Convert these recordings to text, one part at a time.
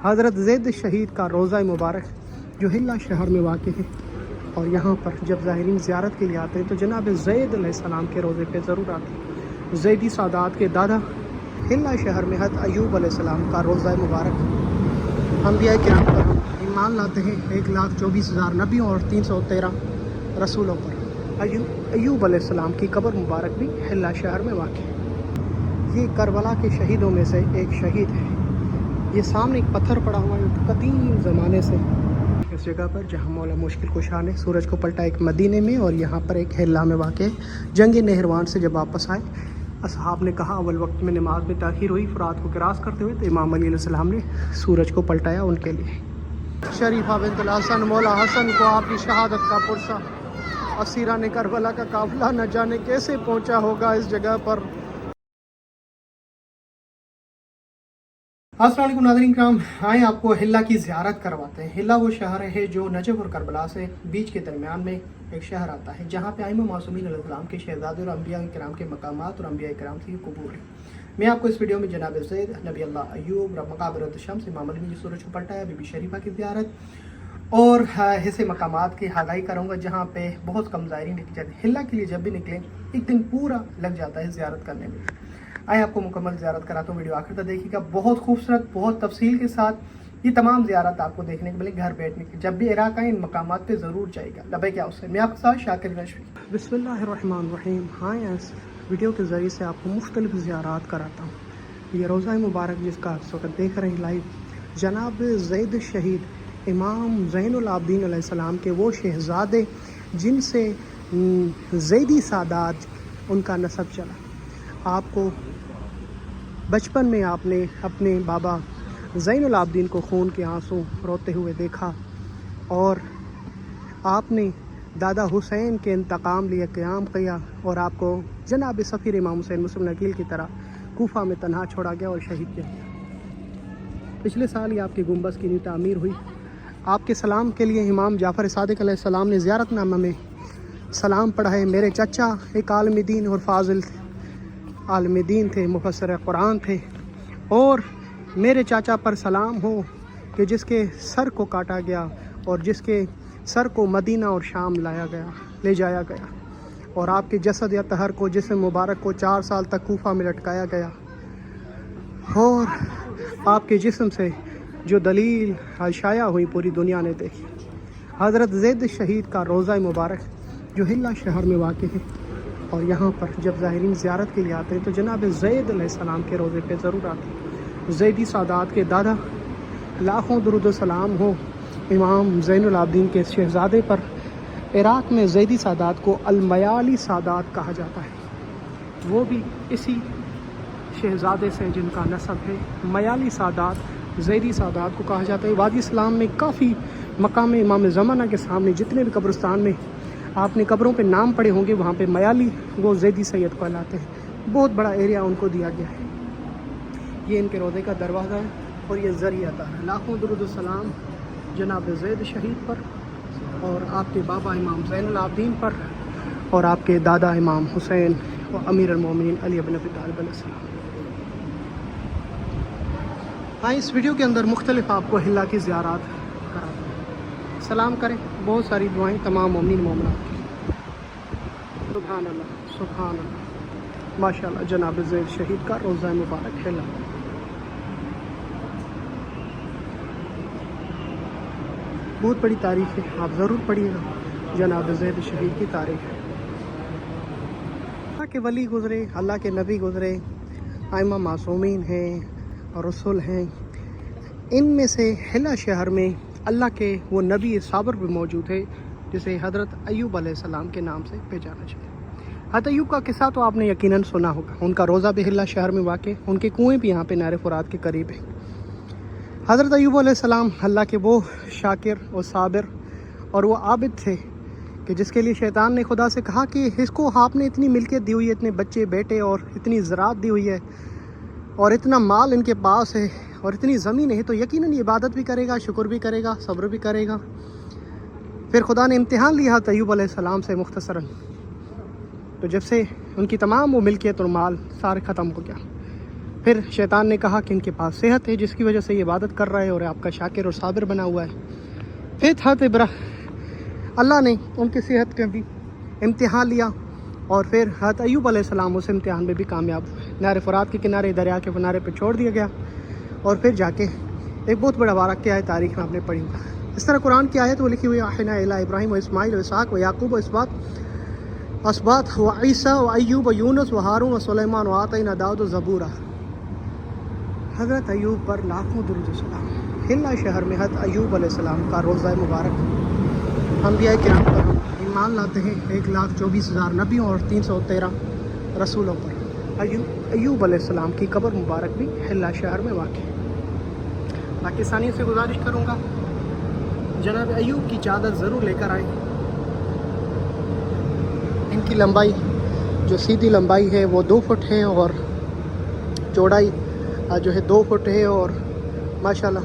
حضرت زید شہید کا روضہ مبارک جو حلہ شہر میں واقع ہے، اور یہاں پر جب زائرین زیارت کے لیے آتے ہیں تو جناب زید علیہ السلام کے روضے پہ ضرور آتے ہیں۔ زیدی سادات کے دادا حلہ شہر میں حضرت ایوب علیہ السلام کا روضہ مبارک انبیاء کرام پر ہم ایمان لاتے ہیں 1,24,000 نبیوں اور 313 رسولوں پر۔ ایوب علیہ السلام کی قبر مبارک بھی حلہ شہر میں واقع ہے۔ یہ کربلا کے شہیدوں میں سے ایک شہید ہے۔ یہ سامنے ایک پتھر پڑا ہوا ہے قدیم زمانے سے، اس جگہ پر جہاں مولا مشکل کشا نے سورج کو پلٹا، ایک مدینے میں اور یہاں پر ایک حلہ میں واقع ہے۔ جنگ نہروان سے جب واپس آئے، اصحاب نے کہا اول وقت میں نماز میں تاخیر ہوئی فرات کو کراس کرتے ہوئے، تو امام علی علیہ السلام نے سورج کو پلٹایا ان کے لیے۔ شریفہ بنت الحسن مولا حسن کو آپ کی شہادت کا پرسہ، اسیران کربلا کا قافلہ نہ جانے کیسے پہنچا ہوگا اس جگہ پر۔ السلام علیکم ناظرین کرام، آئیں آپ کو حلہ کی زیارت کرواتے ہیں۔ حلہ وہ شہر ہے جو نجف اور کربلا سے بیچ کے درمیان میں ایک شہر آتا ہے، جہاں پہ ائمہ معصومین علیہ السلام کے شہزادے اور انبیاء کرام کے مقامات اور انبیاء کرام کی قبور ہے۔ میں آپ کو اس ویڈیو میں جناب زید، نبی اللہ ایوب، مقابر الشمس، امام علی نے سورج کو پلٹایا، بی بی شریفہ کی زیارت اور ایسے مقامات کی آگاہی کروں گا جہاں پہ بہت کم زائرین نکل جاتے ہیں۔ حلہ کے لیے جب بھی نکلیں ایک دن پورا لگ جاتا ہے زیارت کرنے میں۔ آئیں آپ کو مکمل زیارت کراتا ہوں، ویڈیو آخر تک دیکھیے گا، بہت خوبصورت، بہت تفصیل کے ساتھ یہ تمام زیارت آپ کو دیکھنے کو ملے گھر بیٹھنے کی۔ جب بھی عراق آئیں ان مقامات پہ ضرور جائے گا۔ لبے کیا اس سے میں آپ کے ساتھ شاکر نشوی۔ بسم اللہ الرحمن الرحیم۔ اس ویڈیو کے ذریعے سے آپ کو مختلف زیارات کراتا ہوں۔ یہ روضہ مبارک جس کا اس وقت دیکھ رہے ہیں لائیو، جناب زید شہید امام زین العابدین علیہ السلام کے وہ شہزادے جن سے زیدی سادات ان کا نسب چلا۔ آپ کو بچپن میں آپ نے اپنے بابا زین العابدین کو خون کے آنسو روتے ہوئے دیکھا، اور آپ نے دادا حسین کے انتقام لیے قیام کیا، اور آپ کو جناب سفیر امام حسین مسلم نکیل کی طرح کوفہ میں تنہا چھوڑا گیا اور شہید کیا گیا۔ پچھلے سال ہی آپ کی گنبد کی نیو تعمیر ہوئی۔ آپ کے سلام کے لیے امام جعفر صادق علیہ السلام نے زیارت نامہ میں سلام پڑھا ہے۔ میرے چچا ایک عالم دین اور فاضل عالم دین تھے، مفسر قرآن تھے، اور میرے چاچا پر سلام ہو کہ جس کے سر کو کاٹا گیا اور جس کے سر کو مدینہ اور شام لے جایا گیا، اور آپ کے جسد یا طہر کو، جسم مبارک کو 4 سال تک کوفہ میں لٹکایا گیا، اور آپ کے جسم سے جو دلیل شائع ہوئی پوری دنیا نے دیکھی۔ حضرت زید شہید کا روضہ مبارک جو حلہ شہر میں واقع ہے، اور یہاں پر جب زائرین زیارت کے لیے آتے ہیں تو جناب زید علیہ السلام کے روضے پہ ضرور آتے ہیں۔ زیدی سادات کے دادا، لاکھوں درود و سلام ہو امام زین العابدین کے شہزادے پر۔ عراق میں زیدی سادات کو المیالی سادات کہا جاتا ہے، وہ بھی اسی شہزادے سے جن کا نسب ہے میالی سادات، زیدی سادات کو کہا جاتا ہے۔ وادی اسلام میں کافی مقام امام زمانہ کے سامنے جتنے بھی قبرستان میں آپ نے قبروں پہ نام پڑے ہوں گے، وہاں پہ میالی وہ زیدی سید کہلاتے ہیں۔ بہت بڑا ایریا ان کو دیا گیا ہے۔ یہ ان کے روضے کا دروازہ ہے اور یہ ذریعہ تھا۔ لاکھوں درود و سلام جناب زید شہید پر، اور آپ کے بابا امام زین العابدین پر، اور آپ کے دادا امام حسین اور امیر المومنین علی بن ابی طالب علیہ السلام۔ اس ویڈیو کے اندر مختلف آپ کو حلہ کی زیارات کراتا ہوں۔ سلام کریں، بہت ساری دعائیں تمام مومنین مومنات کی۔ سبحان اللہ، سبحان اللہ، ماشاءاللہ جناب زید شہید کا روضہ مبارک حلہ۔ بہت بڑی تاریخ ہے، آپ ضرور پڑھیے گا جناب زید شہید کی تاریخ۔ اللہ کے ولی گزرے، اللہ کے نبی گزرے، ائمہ معصومین ہیں اور رسول ہیں، ان میں سے حلہ شہر میں اللہ کے وہ نبی صابر بھی موجود ہے جسے حضرت ایوب علیہ السلام کے نام سے پہچانا جاتا ہے۔ حضرت ایوب کا قصہ تو آپ نے یقیناً سنا ہوگا، ان کا روضہ بھی حلہ شہر میں واقع، ان کے کنویں بھی یہاں پہ نہر فرات کے قریب ہے۔ حضرت ایوب علیہ السلام اللہ کے وہ شاکر اور صابر اور وہ عابد تھے کہ جس کے لیے شیطان نے خدا سے کہا کہ اس کو آپ نے اتنی ملکیت دی ہوئی ہے، اتنے بچے بیٹے اور اتنی زراعت دی ہوئی ہے اور اتنا مال ان کے پاس ہے اور اتنی زمین ہے، تو یقیناً یہ عبادت بھی کرے گا، شکر بھی کرے گا، صبر بھی کرے گا۔ پھر خدا نے امتحان لیا حضرت ایوب علیہ السلام سے مختصراً، تو جب سے ان کی تمام وہ ملکیت اور مال سارے ختم ہو گیا، پھر شیطان نے کہا کہ ان کے پاس صحت ہے جس کی وجہ سے یہ عبادت کر رہا ہے اور آپ کا شاکر اور صابر بنا ہوا ہے۔ پھر اللہ نے ان کی صحت کا بھی امتحان لیا اور پھر حضرت ایوب علیہ السلام اس امتحان میں بھی کامیاب ہوئے۔ نہر فرات کے کنارے، دریا کے کنارے پہ چھوڑ دیا گیا اور پھر جا کے ایک بہت بڑا واقعہ ہے، تاریخ میں آپ نے پڑھی ہوگا۔ اس طرح قرآن کی آیت وہ لکھی ہوئی احنا الی ابراہیم و اسماعیل و اسحاق و یعقوب و اسباط و عیسیٰ و ایوب و یونس و ہارون و سلیمان و آتینا داؤد و زبورا۔ حضرت ایوب پر لاکھوں درود و سلام۔ حلہ شہر میں حضرت ایوب علیہ السلام کا روضہ مبارک انبیاء کرام پر ہم ایمان لاتے ہیں 1,24,000 نبیوں اور 313 رسولوں پر۔ ایوب علیہ السلام کی قبر مبارک بھی حلہ شہر میں واقع ہے۔ پاکستانیوں سے گزارش کروں گا جناب ایوب کی چادر ضرور لے کر آئیں۔ ان کی لمبائی جو سیدھی لمبائی ہے وہ 2 فٹ ہے اور چوڑائی جو ہے 2 فٹ ہے اور ماشاءاللہ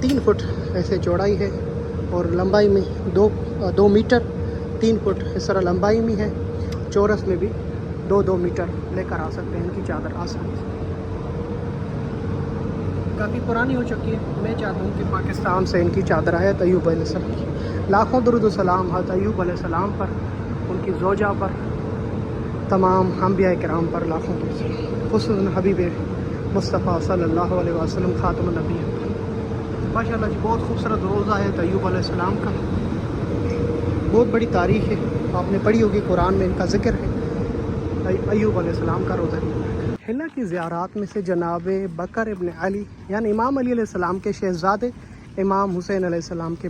3 فٹ ایسے چوڑائی ہے اور لمبائی میں 2 میٹر 3 فٹ اس طرح لمبائی میں ہے، چورس میں بھی 2 میٹر لے کر آ سکتے ہیں ان کی چادر آسانی سے۔ کافی پرانی ہو چکی ہے، میں چاہتا ہوں کہ پاکستان سے ان کی چادر آئے ایوب علیہ السلام کی۔ لاکھوں درود و سلام حضرت ایوب علیہ السلام پر، ان کی زوجہ پر، تمام انبیاء کرام پر لاکھوں درود و سلام، خصوصاً حبیب مصطفیٰ صلی اللہ علیہ وسلم خاتم النبی۔ ماشاءاللہ جی بہت خوبصورت روضہ ہے ایوب علیہ السلام کا، بہت بڑی تاریخ ہے، آپ نے پڑھی ہوگی قرآن میں ان کا ذکر ہے۔ ایوب علیہ السلام کا روضہ حلہ کی زیارات میں سے جناب بکر ابن علی یعنی امام علی علیہ السلام کے شہزادے امام حسین علیہ السلام کے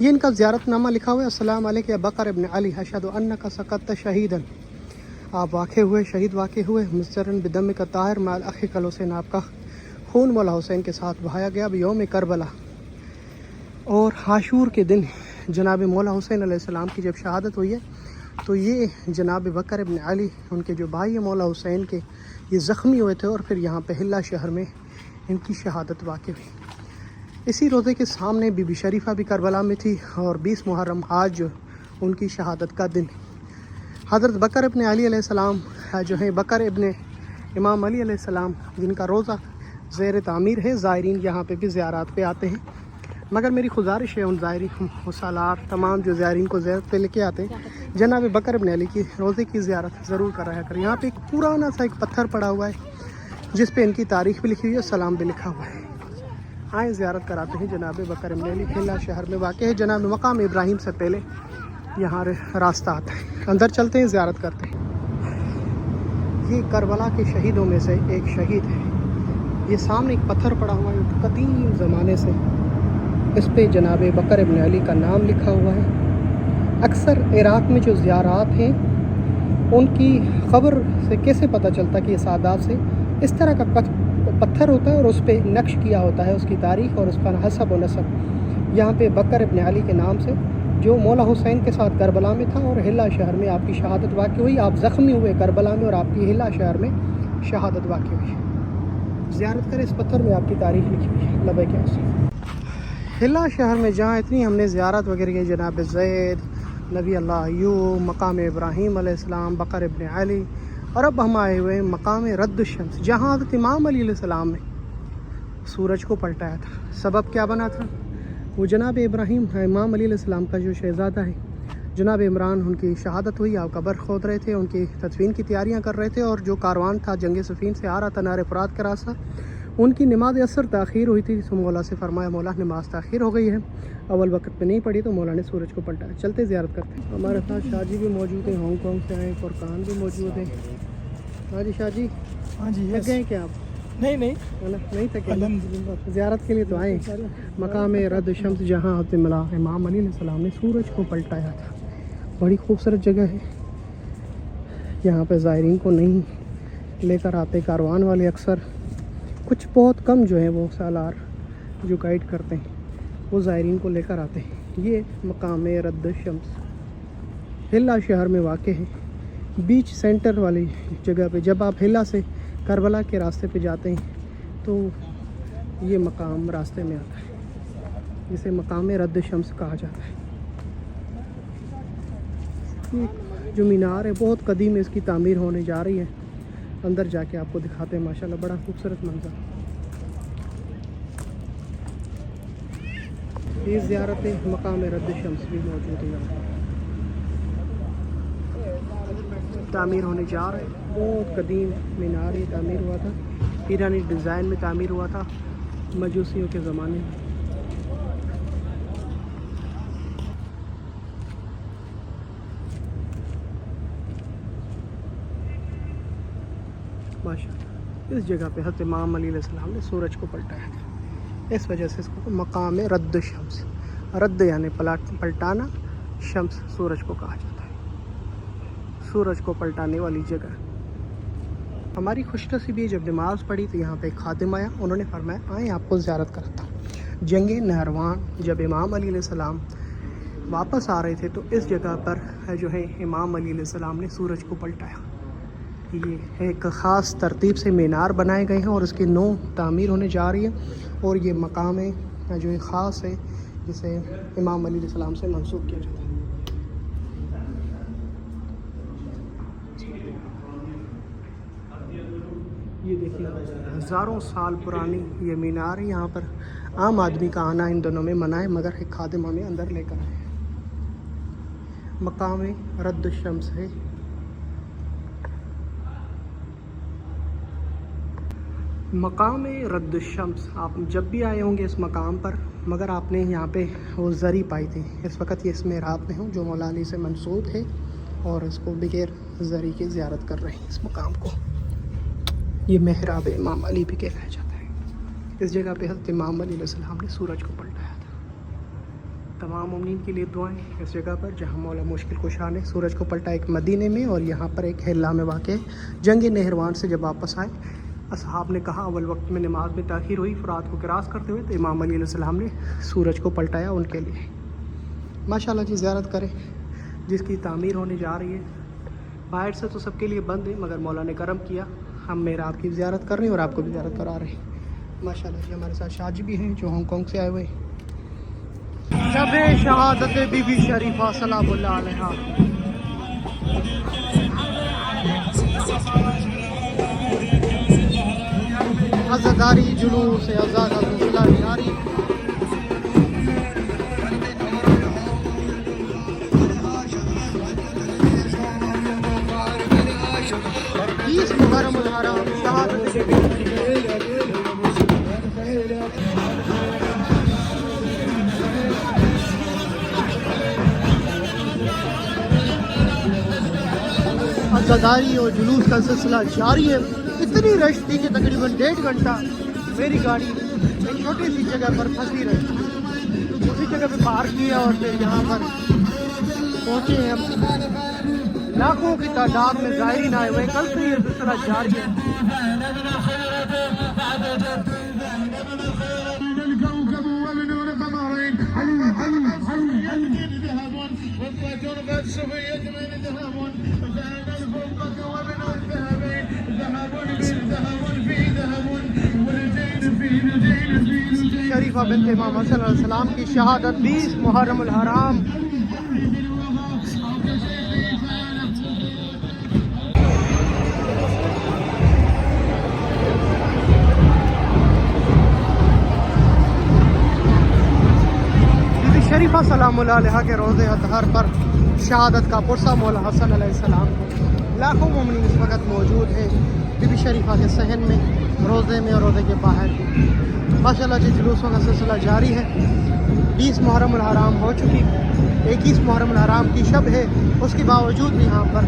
یہ ان کا زیارت نامہ لکھا ہوا ہے۔ السلام علیکم یا بکر ابن علی اشہد انک سقطت شہیدا، آپ واقع ہوئے، شہید واقع ہوئے، مسترن بدمک طاہر مع اخیک الحسین، آپ کا خون مولا حسین کے ساتھ بہایا گیا بیوم کربلا، اور عاشور کے دن جناب مولا حسین علیہ السلام کی جب شہادت ہوئی ہے تو یہ جناب بکر ابن علی ان کے جو بھائی مولا حسین کے یہ زخمی ہوئے تھے اور پھر یہاں پہ حلہ شہر میں ان کی شہادت واقع ہوئی۔ اسی روزے کے سامنے بی بی شریفہ بھی کربلا میں تھی اور 20 محرم آج ان کی شہادت کا دن۔ حضرت بکر ابن علی علیہ السلام جو ہیں بکر ابن امام علی علیہ السلام جن کا روضہ زیر تعمیر ہے، زائرین یہاں پہ بھی زیارات پہ آتے ہیں، مگر میری گزارش ہے ان زائرین سالار تمام جو زائرین کو زیارت پہ لے کے آتے ہیں جناب بکر ابن علی کی روضے کی زیارت ضرور کرایا کریں۔ یہاں پہ ایک پرانا سا ایک پتھر پڑا ہوا ہے جس پہ ان کی تاریخ بھی لکھی ہوئی ہے، سلام بھی لکھا ہوا ہے۔ آئیں زیارت کراتے ہیں جناب بکر ابن علی، حلہ شہر میں واقع ہے، جناب مقام ابراہیم سے پہلے یہاں راستہ آتا ہے۔ اندر چلتے ہیں، زیارت کرتے ہیں۔ یہ کربلا کے شہیدوں میں سے ایک شہید ہے۔ یہ سامنے ایک پتھر پڑا ہوا ہے قدیم زمانے سے، اس پہ جناب بکر ابن علی کا نام لکھا ہوا ہے۔ اکثر عراق میں جو زیارات ہیں ان کی خبر سے کیسے پتہ چلتا کہ یہ سادات سے اس طرح کا پتھر ہوتا ہے اور اس پہ نقش کیا ہوتا ہے اس کی تاریخ اور اس کا حسب و نسب۔ یہاں پہ بکر ابن علی کے نام سے جو مولا حسین کے ساتھ کربلا میں تھا اور حلہ شہر میں آپ کی شہادت واقع ہوئی، آپ زخمی ہوئے کربلا میں اور آپ کی حلہ شہر میں شہادت واقع ہوئی۔ زیارت کریں، اس پتھر میں آپ کی تاریخ لکھی ہوئی ہے۔ لبیک یا رسول۔ حلہ شہر میں جہاں اتنی ہم نے زیارت وغیرہ کی، جناب زید، نبی اللہ ایوب، مقام ابراہیم علیہ السلام، بکر ابن علی، اور اب ہم آئے ہوئے مقام رد الشمس جہاں حضرت امام علی علیہ السلام نے سورج کو پلٹایا تھا۔ سبب کیا بنا تھا؟ وہ جناب ابراہیم امام علی علیہ السلام کا جو شہزادہ ہے جناب عمران، ان کی شہادت ہوئی، آپ قبر کھود رہے تھے، ان کی تدفین کی تیاریاں کر رہے تھے، اور جو کاروان تھا جنگ صفین سے آ رہا تھا نہر فرات کا راستہ، ان کی نماز عصر تاخیر ہوئی تھی، تو مولا سے فرمایا مولا نماز تاخیر ہو گئی ہے، اول وقت پہ نہیں پڑھی، تو مولا نے سورج کو پلٹایا۔ چلتے زیارت کرتے ہیں۔ ہمارے ساتھ شاہ جی بھی موجود ہیں، ہانگ کانگ سے آئے، فرقان بھی موجود ہیں۔ ہاں جی شاہ جی، ہاں جی، تھک گئے کیا آپ؟ نہیں نہیں تھکے؟ زیارت کے لیے تو آئے مقام رد شمس جہاں حضرت امام علی علیہ السلام نے سورج کو پلٹایا تھا۔ بڑی خوبصورت جگہ ہے، یہاں پہ زائرین کو نہیں لے کر آتے کاروان والے، اکثر کچھ بہت کم جو ہیں وہ سالار جو گائیڈ کرتے ہیں وہ زائرین کو لے کر آتے ہیں۔ یہ مقام رد شمس حلہ شہر میں واقع ہے، بیچ سینٹر والی جگہ پہ۔ جب آپ حلہ سے کربلا کے راستے پہ جاتے ہیں تو یہ مقام راستے میں آتا ہے، جسے مقام رد شمس کہا جاتا ہے۔ یہ جو مینار ہے بہت قدیم ہے، اس کی تعمیر ہونے جا رہی ہے، اندر جا کے آپ کو دکھاتے ہیں ماشاءاللہ بڑا خوبصورت منظر. یہ زیارت مقام رد شمس بھی موجود ہے یہاں پر. تعمیر ہونے جا رہا ہے. بہت قدیم مینار یہ تعمیر ہوا تھا, ایرانی ڈیزائن میں تعمیر ہوا تھا مجوسیوں کے زمانے میں. ماشاءاللہ اس جگہ پہ حضرت امام علیہ السلام نے سورج کو پلٹایا تھا. اس وجہ سے اس کو مقام رد شمس, رد یعنی پلٹانا, شمس سورج کو کہا جاتا ہے. سورج کو پلٹانے والی جگہ. ہماری خوش نصیبی ہے جب نماز پڑھی تو یہاں پہ ایک خادم آیا, انہوں نے فرمایا آئیں آپ کو زیارت کراتا ہوں. جنگ نہروان جب امام علیہ السلام واپس آ رہے تھے تو اس جگہ پر جو ہے امام علیہ السلام نے سورج کو پلٹایا. یہ ایک خاص ترتیب سے مینار بنائے گئے ہیں اور اس کی نو تعمیر ہونے جا رہی ہے. اور یہ مقام ہے جو ایک خاص ہے جسے امام علیہ السلام سے منسوب کیا جاتا ہے. یہ دیکھیے ہزاروں سال پرانی یہ مینار ہے. یہاں پر عام آدمی کا آنا ان دنوں میں منع ہے, مگر ایک خادم ہمیں اندر لے کر آئے. مقام رد شمس ہے. مقام رد شمس آپ جب بھی آئے ہوں گے اس مقام پر, مگر آپ نے یہاں پہ وہ زری پائی تھی. اس وقت یہ اس محراب میں ہوں جو مولا علی سے منسوب ہے اور اس کو بغیر زری کی زیارت کر رہے ہیں. اس مقام کو یہ محراب امام علی بھی کہلایا جاتا ہے. اس جگہ پہ حضرت امام علیہ السلام نے سورج کو پلٹایا تھا. تمام مومنین کے لیے دعائیں اس جگہ پر جہاں مولا مشکل کشا نے سورج کو پلٹا, ایک مدینے میں اور یہاں پر ایک حلہ میں واقع ہے. جنگ نہروان سے جب واپس آئے اصحاب نے کہا اول وقت میں نماز میں تاخیر ہوئی فرات کو کراس کرتے ہوئے, تو امام علیہ السلام نے سورج کو پلٹایا ان کے لیے. ماشاءاللہ جی زیارت کریں جس کی تعمیر ہونے جا رہی ہے. باہر سے تو سب کے لیے بند ہے مگر مولا نے کرم کیا, ہم میراب کی زیارت کر رہے ہیں اور آپ کو بھی زیارت کرا رہے ہیں. ماشاءاللہ جی ہمارے ساتھ شاہ جی بھی ہیں جو ہانگ کانگ سے آئے ہوئے ہیں. شب شہادت بی بی شریفہ سلام اللہ علیہا. عزاداری جلوس آزاد حضرت جاری. محرم الحرام شہادت عزاداری اور جلوس کا سلسلہ جاری ہے. اتنی رش تھی کہ تقریباً 1.5 گھنٹہ میری گاڑی ایک چھوٹی سی جگہ پر پھنسی رہی. اسی جگہ پہ پارک کیا اور پھر یہاں پر پہنچے ہیں. لاکھوں کی تعداد میں زائرین آئے ہوئے. کل سے یہ سلسلہ جاری ہے. شریفہ بنت امام حسن علیہ السلام کی شہادت 20 محرم الحرام. شریفہ سلام اللہ علیہ کے روزے اطہر پر شہادت کا پرسہ مولا حسن علیہ السلام کو. لاکھوں مومنین اس وقت موجود ہیں بی بی شریفہ کے صحن میں, روزے میں اور روزے کے باہر. ماشاءاللہ جی جلوسوں کا سلسلہ جاری ہے. 20 محرم الحرام ہو چکی, 21 محرم الحرام کی شب ہے. اس کے باوجود بھی یہاں پر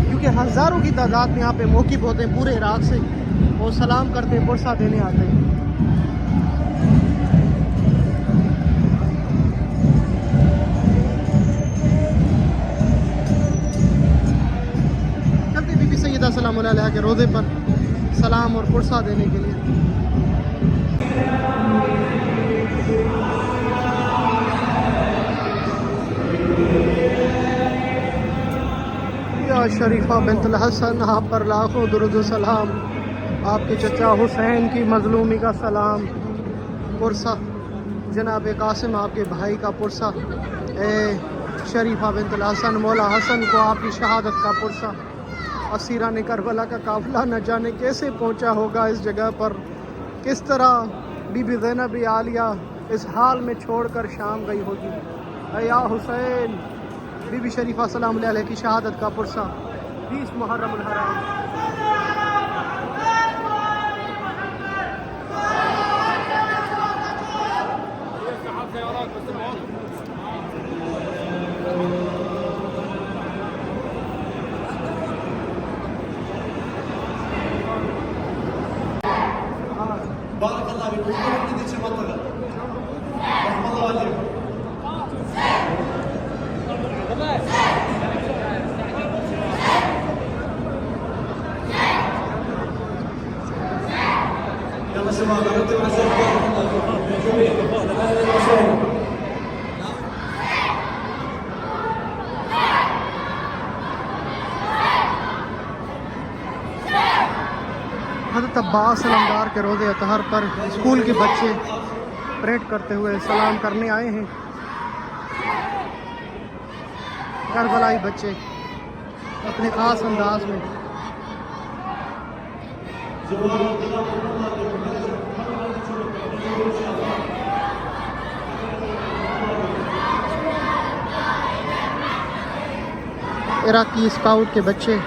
کیونکہ ہزاروں کی تعداد میں یہاں پہ موقف ہوتے ہیں پورے عراق سے, وہ سلام کرتے پرسہ دینے آتے ہیں. سلام علیہ کے روزے پر سلام اور پرسہ دینے کے لیے. یا شریفہ بنت الحسن آپ پر لاکھوں درود و سلام. آپ کے چچا حسین کی مظلومی کا سلام. پرسہ جناب قاسم آپ کے بھائی کا پرسہ. اے شریفہ بنت الحسن مولا حسن کو آپ کی شہادت کا پرسہ. اسیران کربلا کا قافلہ نہ جانے کیسے پہنچا ہوگا اس جگہ پر، کس طرح بی بی زینب عالیہ اس حال میں چھوڑ کر شام گئی ہوگی۔ اے یا حسین، بی بی شریفہ سلام علیہ کی شہادت کا پرسہ 20 محرم الحرام۔ بارك الله فيك. وشكرا لك منطقة. رحم الله عليك. يلا شباب انتم عشان بارك الله فيكم. حضرت عباس علمدار کے روزے اطہر پر اسکول کے بچے پریڈ کرتے ہوئے سلام کرنے آئے ہیں۔ کربلائی بچے اپنے خاص انداز میں۔ عراقی اسکاؤٹ کے بچے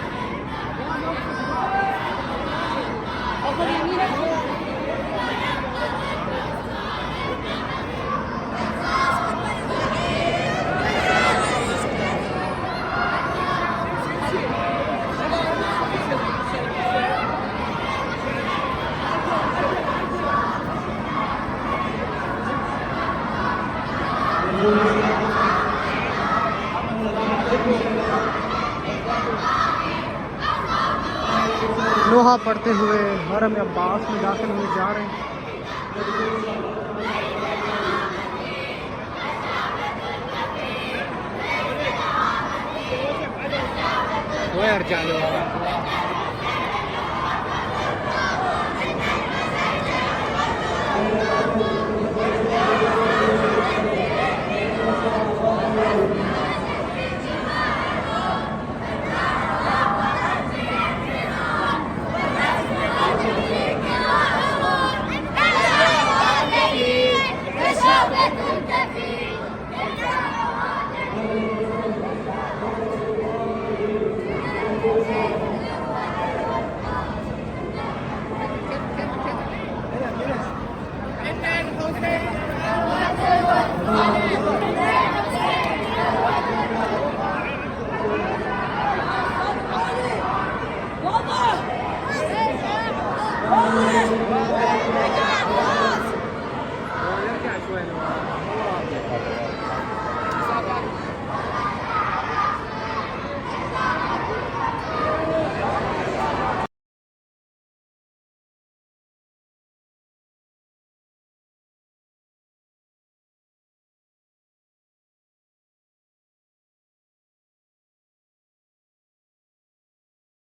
لوہا پڑتے ہوئے حرم عباس میں داخل ہونے جا رہے ہیں۔ وہ یار چالو